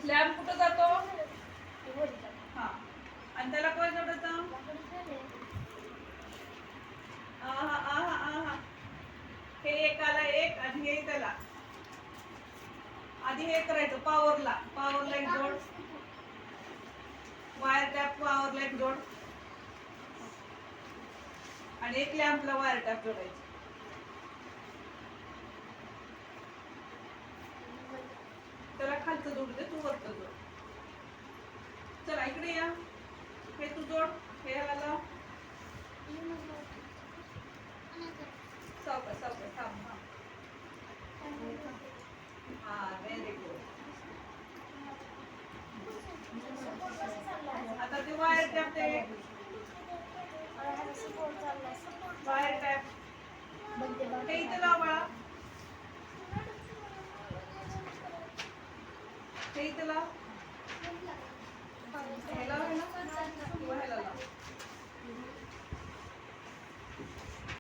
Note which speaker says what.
Speaker 1: Lamp कुठं जातो? हा. आणि त्याला कोण जोडायचं? आहा आहा आहा. हे एकाला एक आणि हे त्याला. आधी हे करायचं पॉवरला एक जोड. वायर टॅप पॉवरला एक जोड. आणि एक लॅम्पला वायर टॅप जोडायची. त्याला खालचं जोडू दे, तू वरचं जोड. चला इकडे या. हे तू जोड, हे ह्याला लाव. सावकाश सावकाश थांब. हा व्हेरी गुड. आता ते वायर टॅप वायर टॅप हे इथे लाव बाळा. हे इथे लाव.